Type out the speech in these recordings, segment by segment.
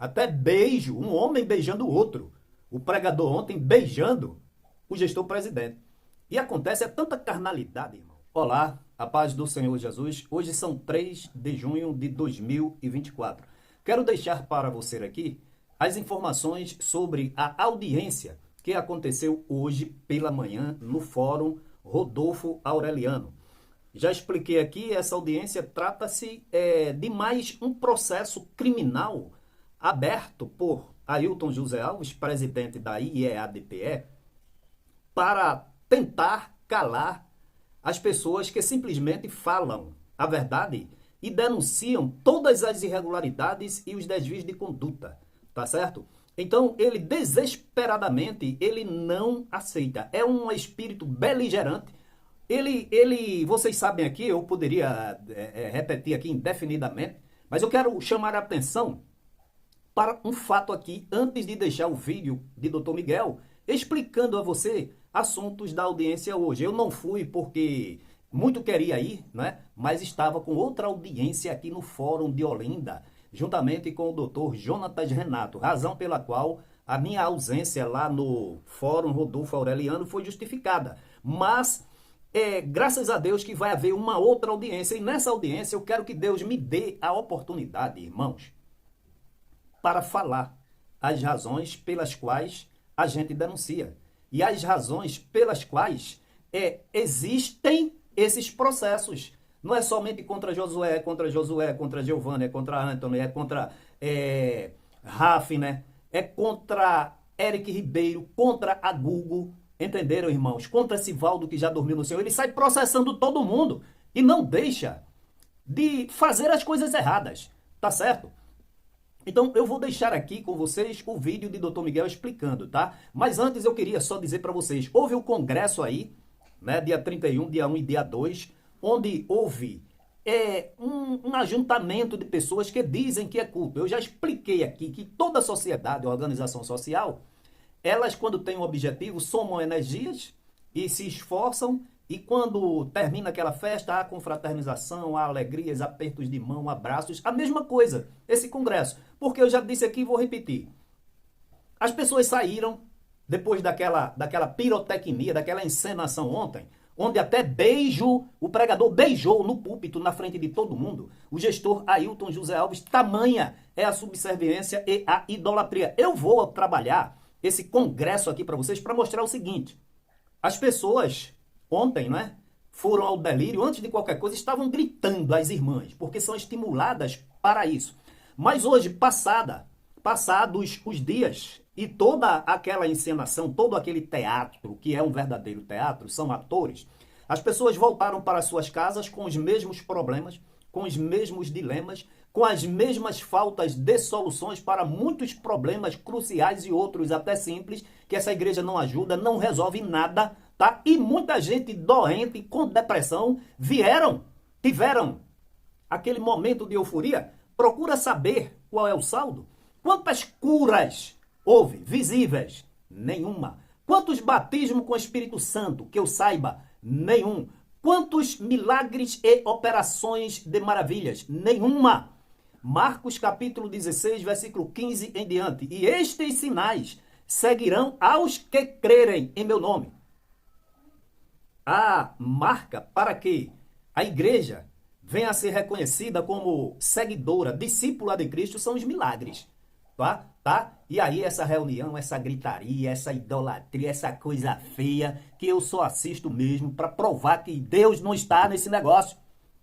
Até beijo, um homem beijando o outro. O pregador ontem beijando o gestor presidente. E acontece, é tanta carnalidade, irmão. Olá, a paz do Senhor Jesus. Hoje são 3 de junho de 2024. Quero deixar para você aqui as informações sobre a audiência que aconteceu hoje pela manhã no Fórum Rodolfo Aureliano. Já expliquei aqui, essa audiência trata-se de mais um processo criminal aberto por Ailton José Alves, presidente da IEADPE, para tentar calar as pessoas que simplesmente falam a verdade e denunciam todas as irregularidades e os desvios de conduta, tá certo? Então, ele desesperadamente, ele não aceita. É um espírito beligerante. Vocês sabem aqui, eu poderia repetir aqui indefinidamente, mas eu quero chamar a atenção para um fato aqui, antes de deixar o vídeo de Dr. Miguel, explicando a você assuntos da audiência hoje. Eu não fui porque muito queria ir, né? Mas estava com outra audiência aqui no Fórum de Olinda, juntamente com o Dr. Jonatas Renato, razão pela qual a minha ausência lá no Fórum Rodolfo Aureliano foi justificada. Mas, graças a Deus que vai haver uma outra audiência, e nessa audiência eu quero que Deus me dê a oportunidade, irmãos, para falar as razões pelas quais a gente denuncia. E as razões pelas quais existem esses processos. Não é somente contra Josué, contra Giovanni, é contra Antônio, é contra Rafner, é contra Eric Ribeiro, contra a Google, entenderam, irmãos? Contra Sivaldo, que já dormiu no Senhor. Ele sai processando todo mundo e não deixa de fazer as coisas erradas, tá certo? Então, eu vou deixar aqui com vocês o vídeo de Dr. Miguel explicando, tá? Mas antes eu queria só dizer para vocês, houve um congresso aí, né, dia 31, dia 1 e dia 2, onde houve um ajuntamento de pessoas que dizem que é culto. Eu já expliquei aqui que toda sociedade, organização social, elas quando têm um objetivo, somam energias e se esforçam, e quando termina aquela festa, há confraternização, há alegrias, apertos de mão, abraços, a mesma coisa, esse congresso. Porque eu já disse aqui e vou repetir. As pessoas saíram, depois daquela pirotecnia, daquela encenação ontem, onde até o pregador beijou no púlpito, na frente de todo mundo, o gestor Ailton José Alves, tamanha é a subserviência e a idolatria. Eu vou trabalhar esse congresso aqui para vocês para mostrar o seguinte. As pessoas ontem, né, foram ao delírio, antes de qualquer coisa, estavam gritando às irmãs, porque são estimuladas para isso. Mas hoje, passados os dias, e toda aquela encenação, todo aquele teatro, que é um verdadeiro teatro, são atores, as pessoas voltaram para suas casas com os mesmos problemas, com os mesmos dilemas, com as mesmas faltas de soluções para muitos problemas cruciais e outros até simples, que essa igreja não ajuda, não resolve nada, tá? E muita gente doente, com depressão, tiveram aquele momento de euforia. Procura saber qual é o saldo. Quantas curas houve visíveis? Nenhuma. Quantos batismos com o Espírito Santo? Que eu saiba, nenhum. Quantos milagres e operações de maravilhas? Nenhuma. Marcos capítulo 16, versículo 15 em diante. E estes sinais seguirão aos que crerem em meu nome. A marca para que a igreja venha a ser reconhecida como seguidora, discípula de Cristo, são os milagres. Tá? E aí essa reunião, essa gritaria, essa idolatria, essa coisa feia, que eu só assisto mesmo para provar que Deus não está nesse negócio.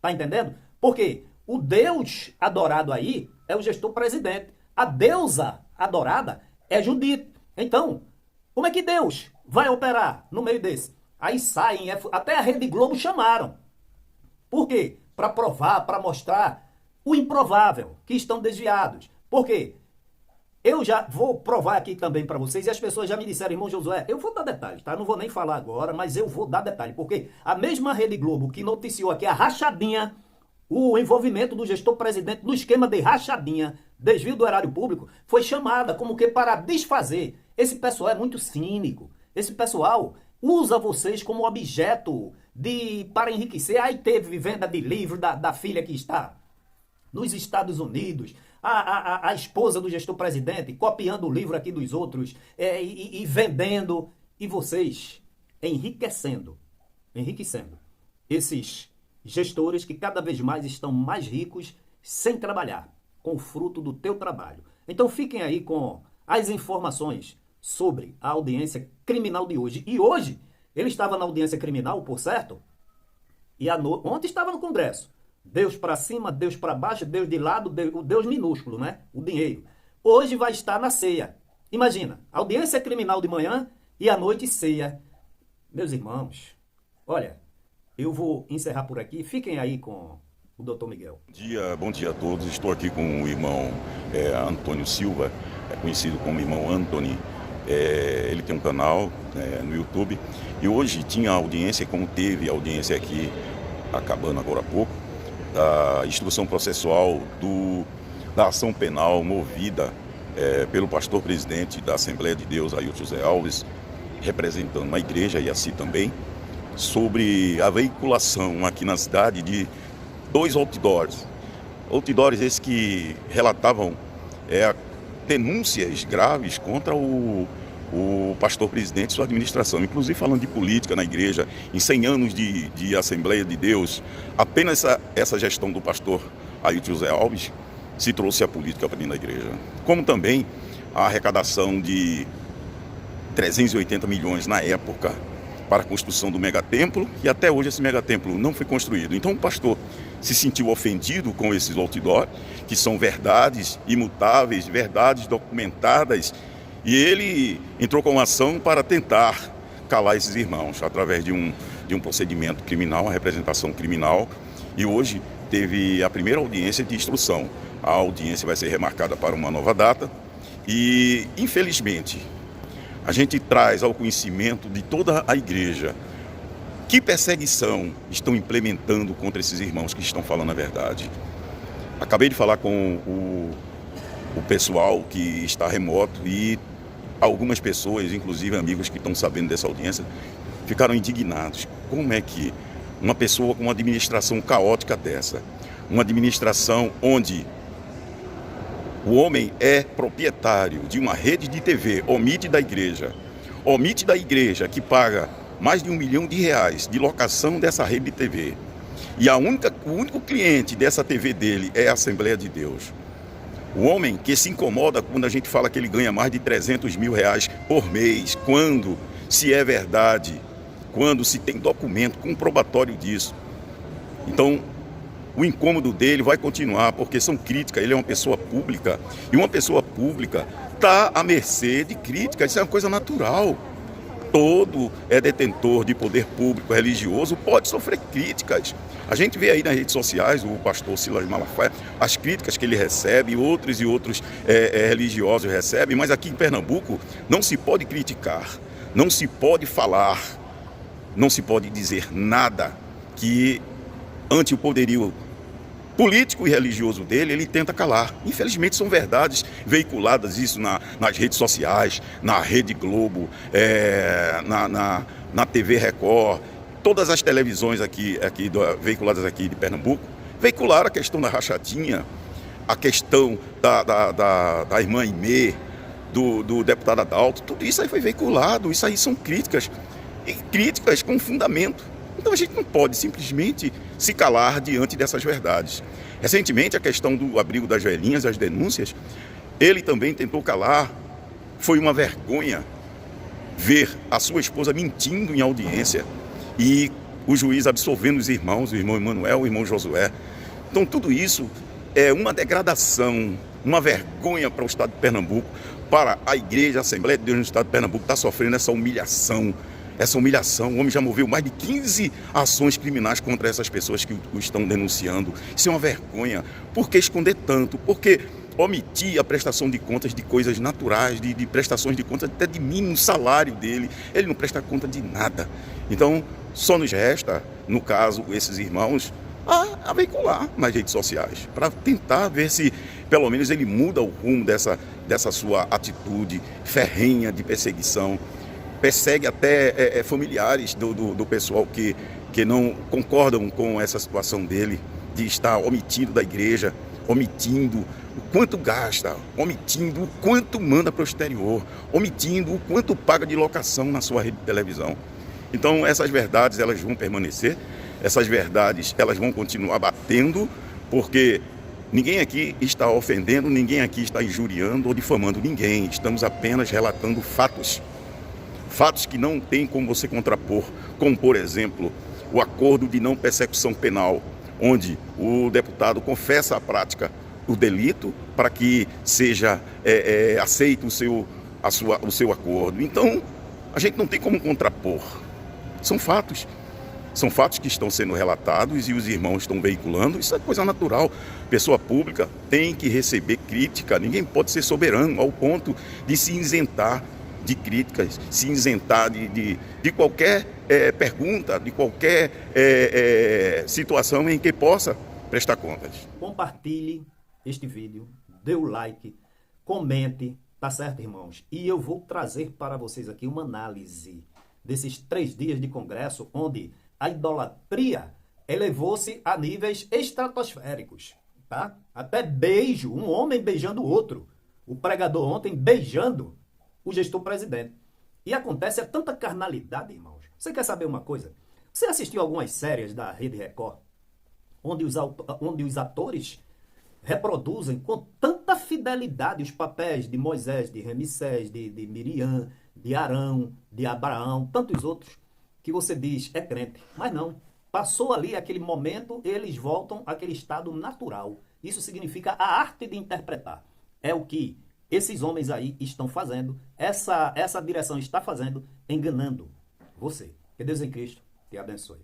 Tá entendendo? Porque o Deus adorado aí é o gestor presidente. A deusa adorada é Judite. Então, como é que Deus vai operar no meio desse? Aí saem, até a Rede Globo chamaram. Por quê? Para provar, para mostrar o improvável, que estão desviados. Por quê? Eu já vou provar aqui também para vocês, e as pessoas já me disseram, irmão Josué, eu vou dar detalhes, tá? Não vou nem falar agora, mas eu vou dar detalhes, porque a mesma Rede Globo que noticiou aqui a rachadinha, o envolvimento do gestor presidente no esquema de rachadinha, desvio do erário público, foi chamada como que para desfazer. Esse pessoal é muito cínico, esse pessoal usa vocês como objeto para enriquecer. Aí teve venda de livro da filha que está nos Estados Unidos. a esposa do gestor-presidente, copiando o livro aqui dos outros e vendendo, e vocês enriquecendo esses gestores que cada vez mais estão mais ricos sem trabalhar, com o fruto do teu trabalho. Então fiquem aí com as informações sobre a audiência criminal de hoje. E hoje, ele estava na audiência criminal, por certo, e ontem estava no Congresso. Deus para cima, Deus para baixo, Deus de lado, o Deus minúsculo, né? O dinheiro. Hoje vai estar na ceia. Imagina, audiência criminal de manhã e à noite ceia. Meus irmãos, olha, eu vou encerrar por aqui. Fiquem aí com o Dr. Miguel. Bom dia a todos. Estou aqui com o irmão Antônio Silva, conhecido como irmão Anthony. Ele tem um canal no YouTube. E hoje tinha audiência, como teve audiência aqui, acabando agora há pouco, da instrução processual da ação penal movida pelo pastor presidente da Assembleia de Deus, Ailton José Alves, representando a igreja e assim também, sobre a veiculação aqui na cidade de 2 outdoors. Outdoors esses que relatavam denúncias graves contra o pastor presidente e sua administração, inclusive falando de política na igreja, em 100 anos de Assembleia de Deus. Apenas essa gestão do pastor Ailton José Alves se trouxe a política para dentro da igreja. Como também a arrecadação de 380 milhões na época para a construção do megatemplo, e até hoje esse megatemplo não foi construído. Então o pastor se sentiu ofendido com esses outdoors, que são verdades imutáveis, verdades documentadas, e ele entrou com uma ação para tentar calar esses irmãos, através de um procedimento criminal, uma representação criminal, e hoje teve a primeira audiência de instrução. A audiência vai ser remarcada para uma nova data, e infelizmente a gente traz ao conhecimento de toda a igreja que perseguição estão implementando contra esses irmãos que estão falando a verdade. Acabei de falar com o pessoal que está remoto e algumas pessoas, inclusive amigos que estão sabendo dessa audiência, ficaram indignados. Como é que uma pessoa com uma administração caótica dessa, uma administração onde o homem é proprietário de uma rede de TV, omite da igreja que paga mais de R$1 milhão de locação dessa rede de TV. E o único cliente dessa TV dele é a Assembleia de Deus. O homem que se incomoda quando a gente fala que ele ganha mais de R$300 mil por mês, quando se é verdade, quando se tem documento comprobatório disso. Então, o incômodo dele vai continuar, porque são críticas, ele é uma pessoa pública, e uma pessoa pública está à mercê de críticas, isso é uma coisa natural. Todo detentor de poder público religioso pode sofrer críticas. A gente vê aí nas redes sociais o pastor Silas Malafaia, as críticas que ele recebe, outros religiosos recebem, mas aqui em Pernambuco não se pode criticar, não se pode falar, não se pode dizer nada que ante o poderio político e religioso dele, ele tenta calar. Infelizmente são verdades veiculadas isso nas redes sociais, na Rede Globo, na TV Record, todas as televisões veiculadas aqui de Pernambuco, veicularam a questão da rachadinha, a questão da irmã Imê, do deputado Adalto, tudo isso aí foi veiculado, isso aí são críticas, e críticas com fundamento. Então a gente não pode simplesmente se calar diante dessas verdades. Recentemente, a questão do abrigo das velhinhas, as denúncias, ele também tentou calar. Foi uma vergonha ver a sua esposa mentindo em audiência e o juiz absolvendo os irmãos, o irmão Emanuel, o irmão Josué. Então tudo isso é uma degradação, uma vergonha para o estado de Pernambuco, para a igreja, a Assembleia de Deus no estado de Pernambuco está sofrendo essa humilhação. O homem já moveu mais de 15 ações criminais contra essas pessoas que o estão denunciando. Isso é uma vergonha. Por que esconder tanto? Por que omitir a prestação de contas de coisas naturais, de prestações de contas até de mínimo salário dele? Ele não presta conta de nada. Então, só nos resta, no caso, esses irmãos, a veicular nas redes sociais, para tentar ver se, pelo menos, ele muda o rumo dessa sua atitude ferrenha de perseguição. Persegue até familiares do pessoal que não concordam com essa situação dele, de estar omitido da igreja, omitindo o quanto gasta, omitindo o quanto manda para o exterior, omitindo o quanto paga de locação na sua rede de televisão. Então essas verdades elas vão permanecer, essas verdades elas vão continuar batendo, porque ninguém aqui está ofendendo, ninguém aqui está injuriando ou difamando ninguém. Estamos apenas relatando fatos. Fatos que não tem como você contrapor, como, por exemplo, o acordo de não persecução penal, onde o deputado confessa a prática do delito para que seja aceito o seu acordo. Então, a gente não tem como contrapor. São fatos. São fatos que estão sendo relatados e os irmãos estão veiculando. Isso é coisa natural. Pessoa pública tem que receber crítica. Ninguém pode ser soberano ao ponto de se isentar de críticas, se isentar de qualquer pergunta, de qualquer situação em que possa prestar contas. Compartilhe este vídeo, dê o like, comente, tá certo, irmãos? E eu vou trazer para vocês aqui uma análise desses 3 dias de congresso, onde a idolatria elevou-se a níveis estratosféricos, tá? Até beijo, um homem beijando o outro. O pregador ontem beijando o gestor presidente. E acontece tanta carnalidade, irmãos. Você quer saber uma coisa? Você assistiu algumas séries da Rede Record, onde os atores reproduzem com tanta fidelidade os papéis de Moisés, de Ramsés, de Miriam, de Arão, de Abraão, tantos outros, que você diz, é crente. Mas não. Passou ali aquele momento, eles voltam àquele estado natural. Isso significa a arte de interpretar. É o que esses homens aí estão fazendo, essa direção está fazendo, enganando você. Que Deus em Cristo te abençoe.